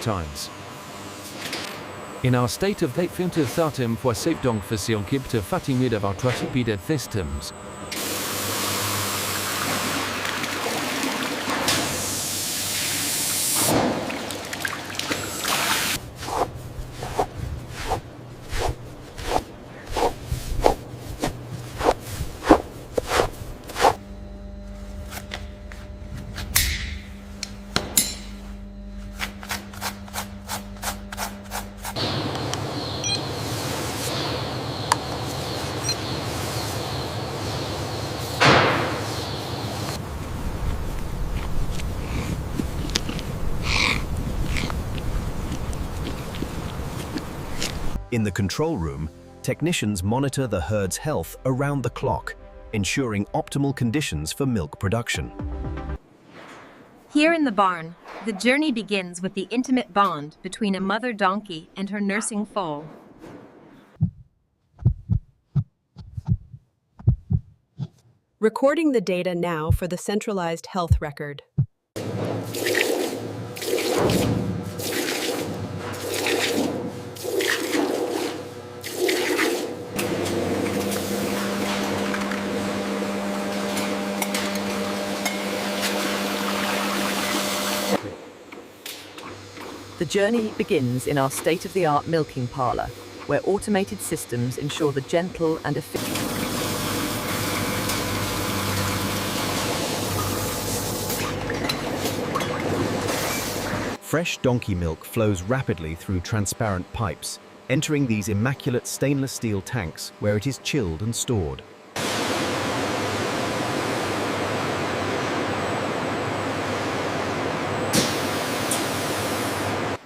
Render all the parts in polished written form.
times. In our state of 850 Fatimid of our Trasipid systems. In the control room, technicians monitor the herd's health around the clock, ensuring optimal conditions for milk production. Here in the barn, the journey begins with the intimate bond between a mother donkey and her nursing foal. Recording the data now for the centralized health record. The journey begins in our state-of-the-art milking parlor, where automated systems ensure the gentle and efficient. Fresh donkey milk flows rapidly through transparent pipes, entering these immaculate stainless steel tanks where it is chilled and stored.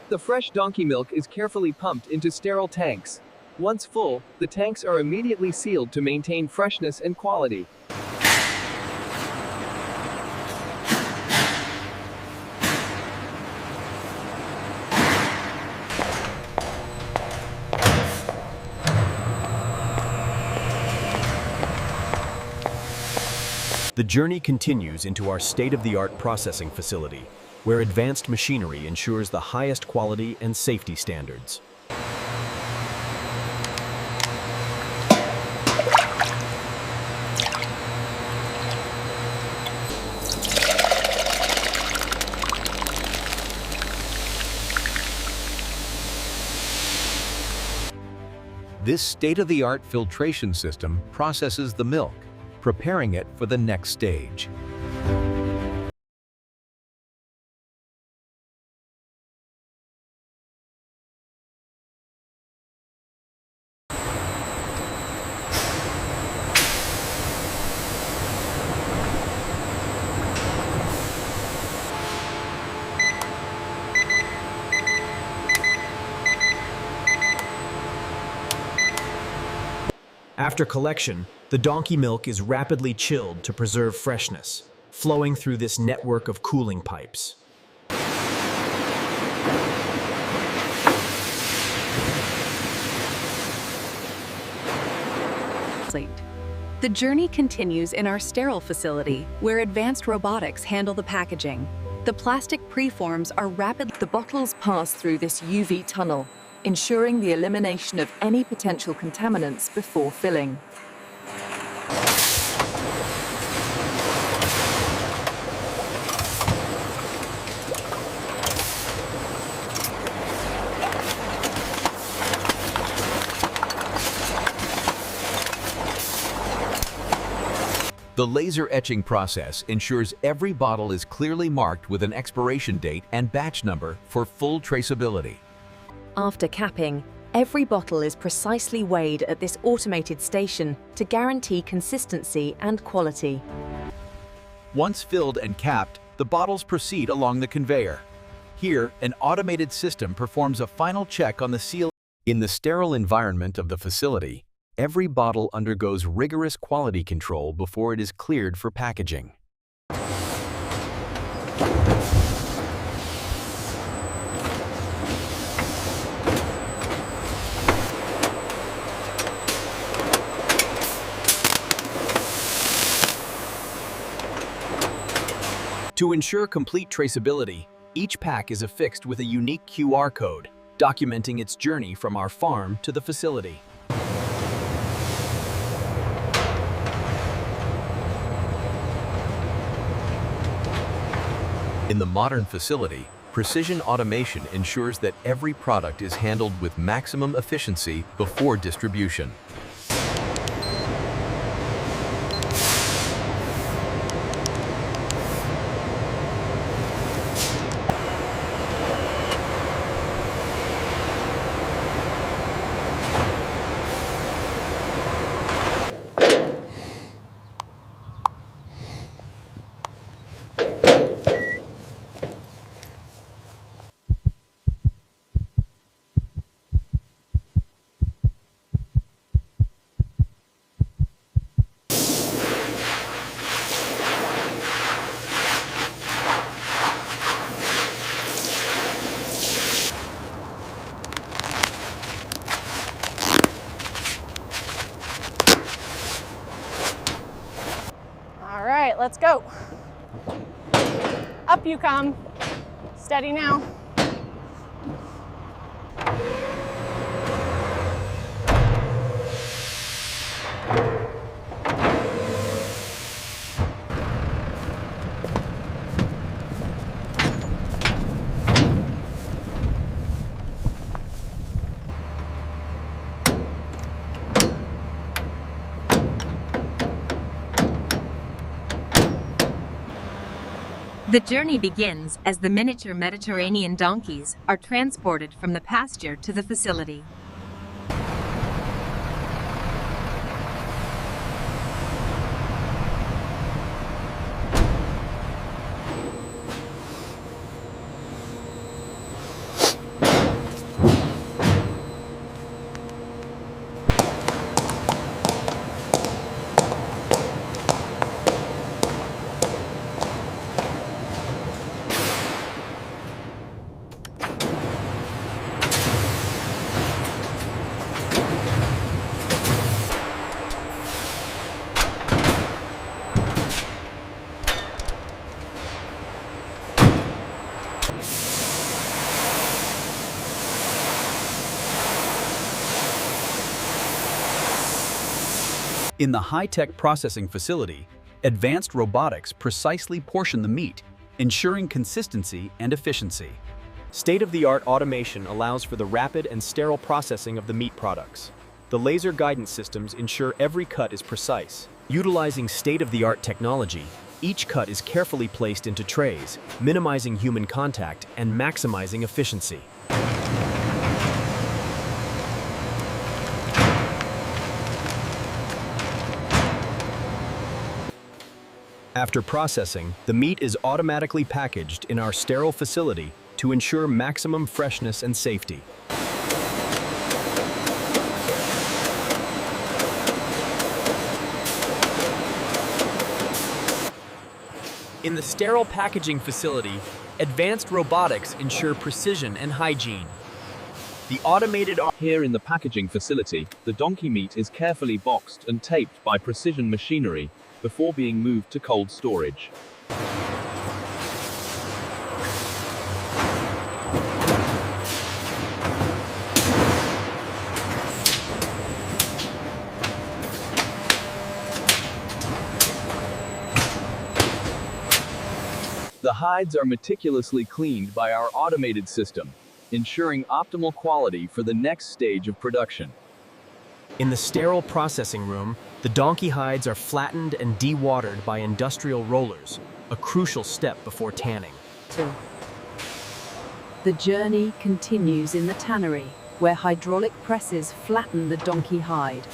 The fresh donkey milk is carefully pumped into sterile tanks. Once full, the tanks are immediately sealed to maintain freshness and quality. The journey continues into our state-of-the-art processing facility, where advanced machinery ensures the highest quality and safety standards. This state-of-the-art filtration system processes the milk, preparing it for the next stage. After collection, the donkey milk is rapidly chilled to preserve freshness, flowing through this network of cooling pipes. The journey continues in our sterile facility, where advanced robotics handle the packaging. The plastic preforms are rapid. The bottles pass through this UV tunnel, ensuring the elimination of any potential contaminants before filling. The laser etching process ensures every bottle is clearly marked with an expiration date and batch number for full traceability. After capping, every bottle is precisely weighed at this automated station to guarantee consistency and quality. Once filled and capped, the bottles proceed along the conveyor. Here, an automated system performs a final check on the seal. In the sterile environment of the facility, every bottle undergoes rigorous quality control before it is cleared for packaging. To ensure complete traceability, Each pack is affixed with a unique QR code, documenting its journey from our farm to the facility. In the modern facility, precision automation ensures that every product is handled with maximum efficiency before distribution. All right, let's go. Up you come. Steady now. The journey begins as the miniature Mediterranean donkeys are transported from the pasture to the facility. In the high-tech processing facility, advanced robotics precisely portion the meat, ensuring consistency and efficiency. State-of-the-art automation allows for the rapid and sterile processing of the meat products. The laser guidance systems ensure every cut is precise. Utilizing state-of-the-art technology, each cut is carefully placed into trays, minimizing human contact and maximizing efficiency. After processing, the meat is automatically packaged in our sterile facility to ensure maximum freshness and safety. In the sterile packaging facility, advanced robotics ensure precision and hygiene. The automated Here in the packaging facility, the donkey meat is carefully boxed and taped by precision machinery before being moved to cold storage. The hides are meticulously cleaned by our automated system, ensuring optimal quality for the next stage of production. In the sterile processing room, the donkey hides are flattened and dewatered by industrial rollers, a crucial step before tanning. The journey continues in the tannery, where hydraulic presses flatten the donkey hide.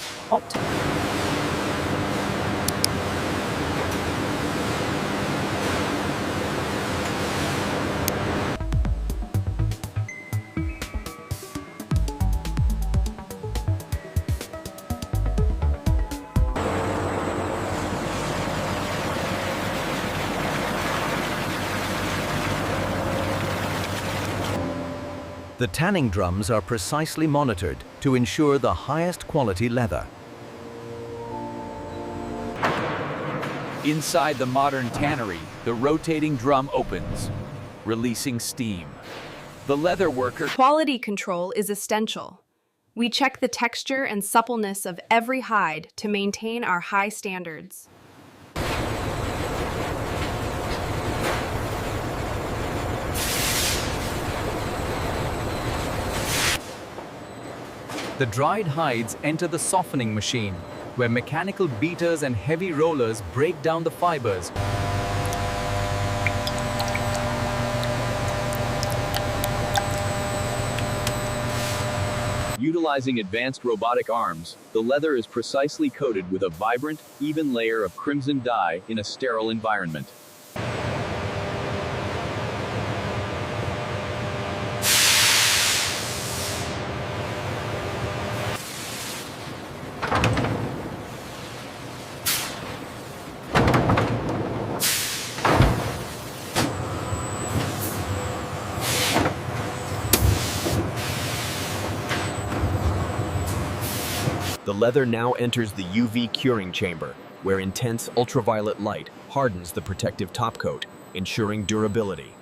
The tanning drums are precisely monitored to ensure the highest quality leather. Inside the modern tannery, the rotating drum opens, releasing steam. The leather worker Quality control is essential. We check the texture and suppleness of every hide to maintain our high standards. The dried hides enter the softening machine, where mechanical beaters and heavy rollers break down the fibers. Utilizing advanced robotic arms, the leather is precisely coated with a vibrant, even layer of crimson dye in a sterile environment. The leather now enters the UV curing chamber, where intense ultraviolet light hardens the protective topcoat, ensuring durability.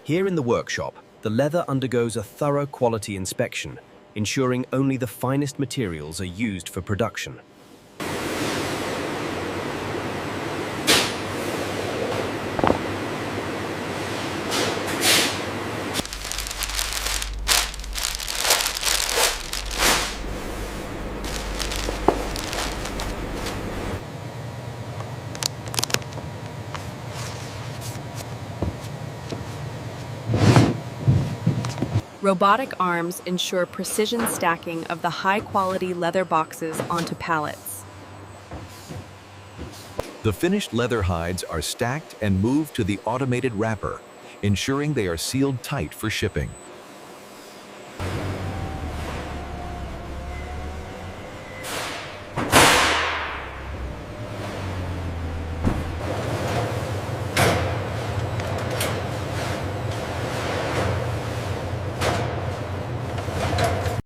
Here in the workshop, the leather undergoes a thorough quality inspection, ensuring only the finest materials are used for production. Robotic arms ensure precision stacking of the high-quality leather boxes onto pallets. The finished leather hides are stacked and moved to the automated wrapper, ensuring they are sealed tight for shipping.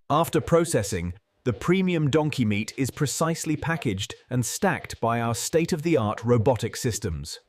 After processing, the premium donkey meat is precisely packaged and stacked by our state-of-the-art robotic systems.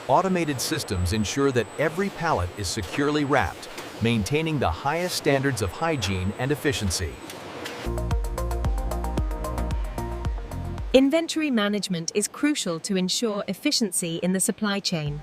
Automated systems ensure that every pallet is securely wrapped, maintaining the highest standards of hygiene and efficiency. Inventory management is crucial to ensure efficiency in the supply chain.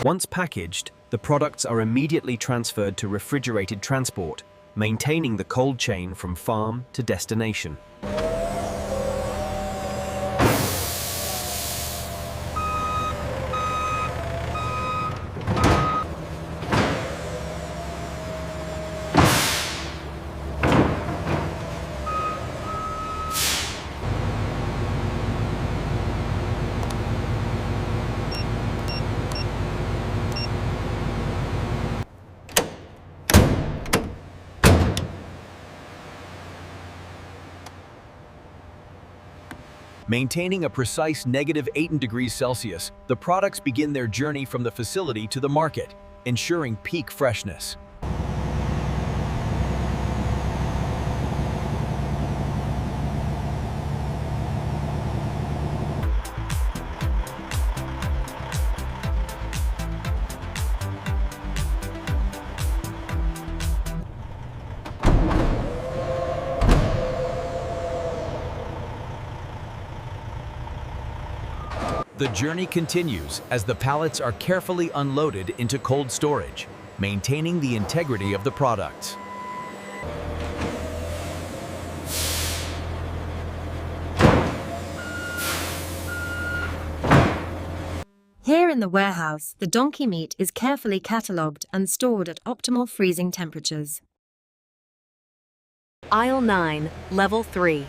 Once packaged, the products are immediately transferred to refrigerated transport, maintaining the cold chain from farm to destination. Maintaining a precise -18 degrees Celsius, the products begin their journey from the facility to the market, ensuring peak freshness. The journey continues as the pallets are carefully unloaded into cold storage, maintaining the integrity of the products. Here in the warehouse, the donkey meat is carefully catalogued and stored at optimal freezing temperatures. Aisle 9, Level 3.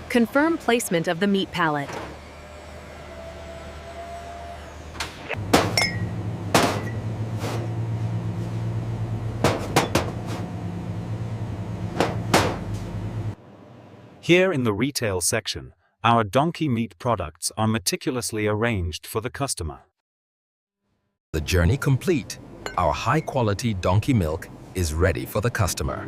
Confirm placement of the meat pallet. Here in the retail section, our donkey meat products are meticulously arranged for the customer. The journey complete, our high-quality donkey milk is ready for the customer.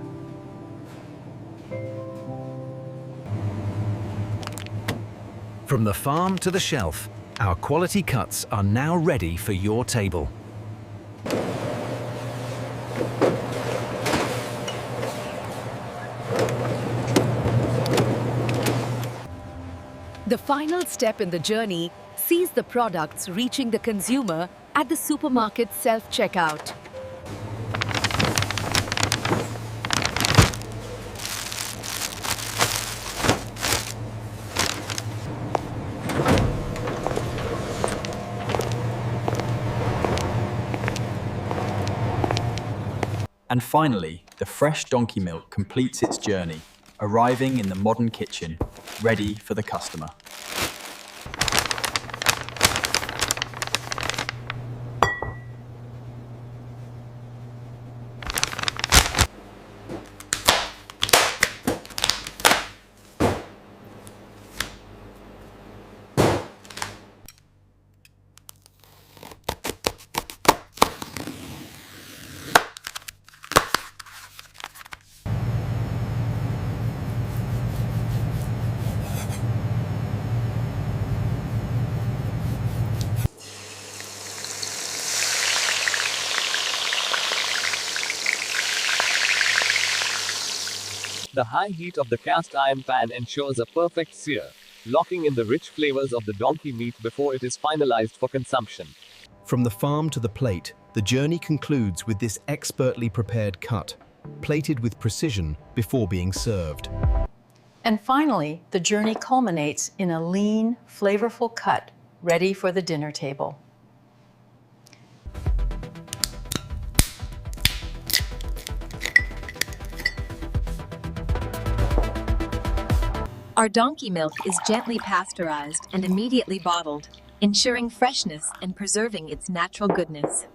From the farm to the shelf, our quality cuts are now ready for your table. The final step in the journey sees the products reaching the consumer at the supermarket self-checkout. And finally, the fresh donkey milk completes its journey, arriving in the modern kitchen, ready for the customer. The high heat of the cast iron pan ensures a perfect sear, locking in the rich flavors of the donkey meat before it is finalized for consumption. From the farm to the plate, the journey concludes with this expertly prepared cut, plated with precision before being served. And finally, the journey culminates in a lean, flavorful cut ready for the dinner table. Our donkey milk is gently pasteurized and immediately bottled, ensuring freshness and preserving its natural goodness.